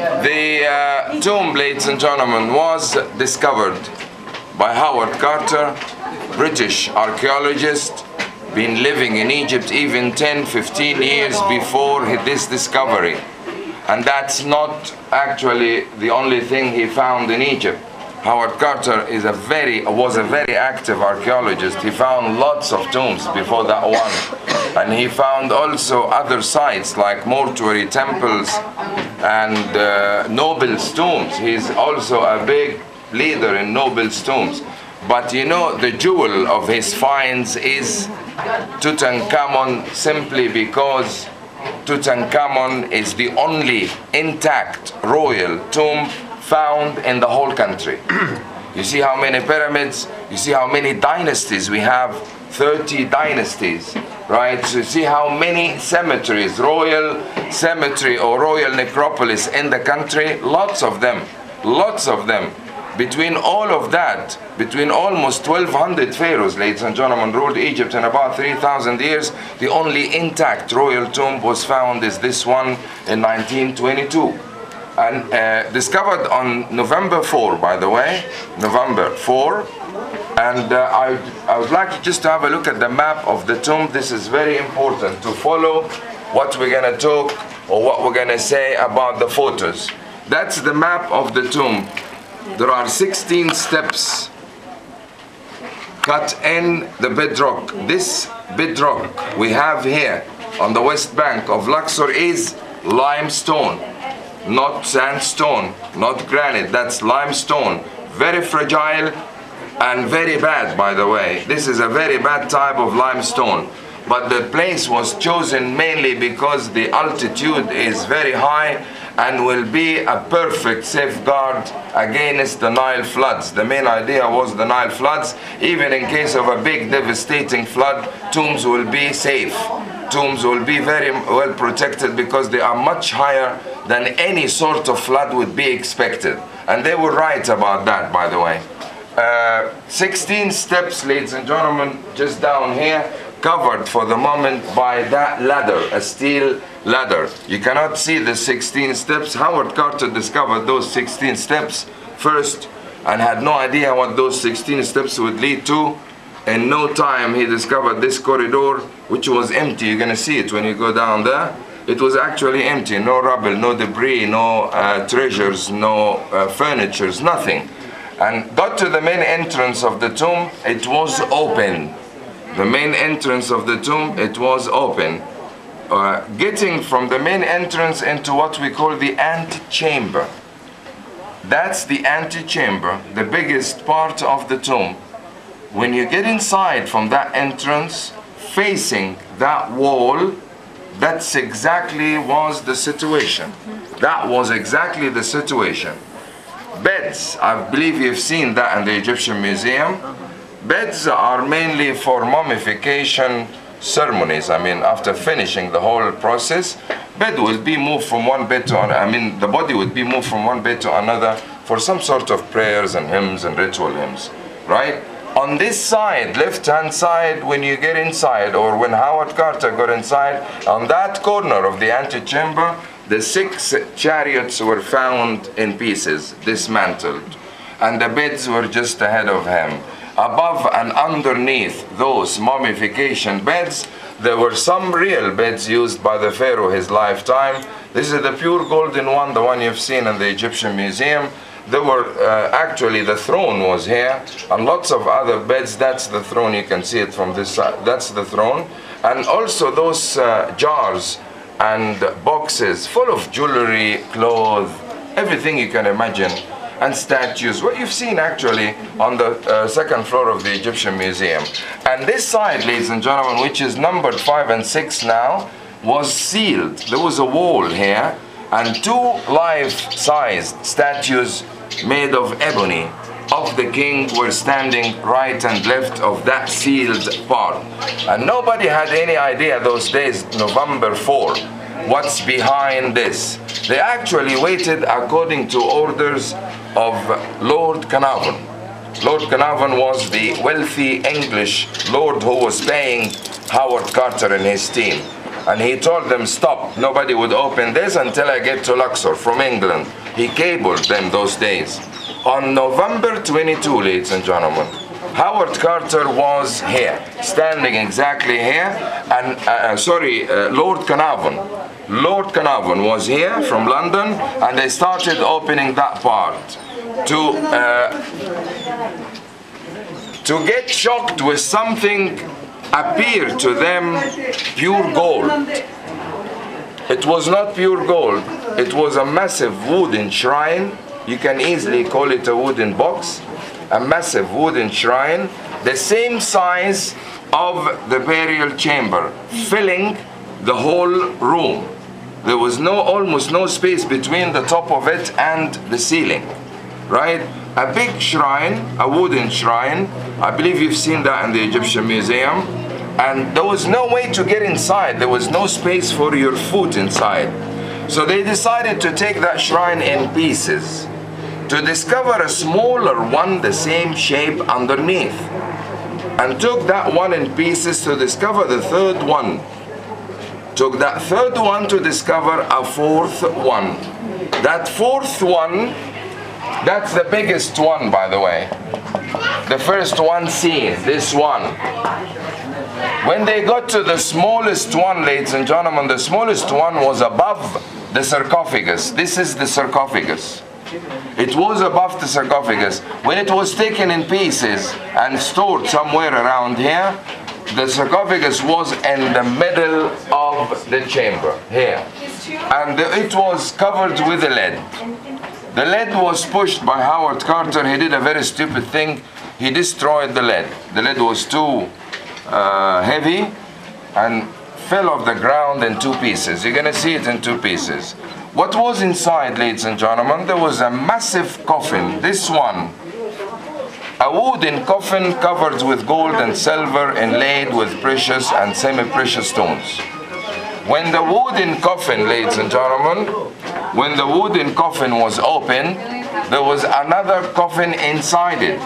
The tomb, ladies and gentlemen, was discovered by Howard Carter, British archaeologist, been living in Egypt even 10-15 years before this discovery. And that's not actually the only thing he found in Egypt. Howard Carter was a very active archaeologist. He found lots of tombs before that one. And he found also other sites like mortuary temples and nobles' tombs. He's also a big leader in nobles' tombs. But you know, the jewel of his finds is Tutankhamun, simply because Tutankhamun is the only intact royal tomb found in the whole country. You see how many pyramids, you see how many dynasties we have, 30 dynasties, right? So you see how many cemeteries, royal cemetery or royal necropolis in the country, lots of them, lots of them. Between all of that, between almost 1,200 pharaohs, ladies and gentlemen, ruled Egypt in about 3,000 years, the only intact royal tomb was found is this one in 1922. And discovered on November 4, by the way, November 4. And I would like just to have a look at the map of the tomb. This is very important to follow what we're going to talk or what we're going to say about the photos. That's the map of the tomb. There are 16 steps cut in the bedrock. This bedrock we have here on the west bank of Luxor is limestone, not sandstone, not granite. That's limestone. Very fragile and very bad, by the way. This is a very bad type of limestone. But the place was chosen mainly because the altitude is very high and will be a perfect safeguard against the Nile floods. The main idea was the Nile floods. Even in case of a big devastating flood, tombs will be safe. Tombs will be very well protected because they are much higher than any sort of flood would be expected. And they were right about that, by the way. 16 steps, ladies and gentlemen, just down here, covered for the moment by that ladder, a steel ladder. You cannot see the 16 steps. Howard Carter discovered those 16 steps first and had no idea what those 16 steps would lead to. In no time he discovered this corridor, which was empty. You're going to see it when you go down there. It was actually empty, no rubble, no debris, no treasures, no furnitures, nothing. And got to the main entrance of the tomb, it was open. The main entrance of the tomb, it was open. Getting from the main entrance into what we call the antechamber. That's the antechamber, the biggest part of the tomb. When you get inside from that entrance, facing that wall, that's exactly was the situation. That was exactly the situation. Beds, I believe you've seen that in the Egyptian Museum. Beds are mainly for mummification ceremonies. I mean, after finishing the whole process, bed will be moved from one bed to another. I mean, the body would be moved from one bed to another for some sort of prayers and hymns and ritual hymns, right? On this side, left-hand side, when you get inside, or when Howard Carter got inside, on that corner of the antechamber, the 6 chariots were found in pieces, dismantled, and the beds were just ahead of him. Above and underneath those mummification beds, there were some real beds used by the pharaoh his lifetime. This is the pure golden one, the one you've seen in the Egyptian Museum. There were actually, the throne was here, and lots of other beds. That's the throne, you can see it from this side. That's the throne. And also those jars and boxes full of jewelry, clothes, everything you can imagine, and statues, what you've seen actually on the second floor of the Egyptian Museum. And this side, ladies and gentlemen, which is numbered 5 and 6 now, was sealed. There was a wall here, and 2 life-sized statues made of ebony of the king were standing right and left of that sealed part. And nobody had any idea those days, November 4, what's behind this. They actually waited according to orders of Lord Carnarvon. Lord Carnarvon was the wealthy English lord who was paying Howard Carter and his team. And he told them, stop, nobody would open this until I get to Luxor from England. He cabled them those days. On November 22, ladies and gentlemen, Howard Carter was here, standing exactly here, and Lord Carnarvon. Lord Carnarvon was here from London, and they started opening that part to get shocked with something appeared to them pure gold. It was not pure gold. It was a massive wooden shrine. You can easily call it a wooden box. A massive wooden shrine, the same size of the burial chamber, filling the whole room. There was almost no space between the top of it and the ceiling, right? A big shrine, a wooden shrine. I believe you've seen that in the Egyptian Museum. And there was no way to get inside. There was no space for your foot inside. So they decided to take that shrine in pieces, to discover a smaller one the same shape underneath, and took that one in pieces to discover the third one, took that third one to discover a fourth one. That fourth one, that's the biggest one, by the way. The first one seen, this one. When they got to the smallest one, ladies and gentlemen, the smallest one was above the sarcophagus. This is the sarcophagus. It was above the sarcophagus. When it was taken in pieces and stored somewhere around here, the sarcophagus was in the middle of the chamber, here. And it was covered with lead. The lead was pushed by Howard Carter. He did a very stupid thing. He destroyed the lead. The lead was too heavy and fell off the ground in two pieces. You're going to see it in two pieces. What was inside, ladies and gentlemen? There was a massive coffin, this one. A wooden coffin covered with gold and silver, inlaid with precious and semi-precious stones. When the wooden coffin, ladies and gentlemen, when the wooden coffin was opened, there was another coffin inside it.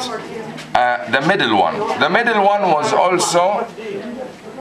The middle one. The middle one was also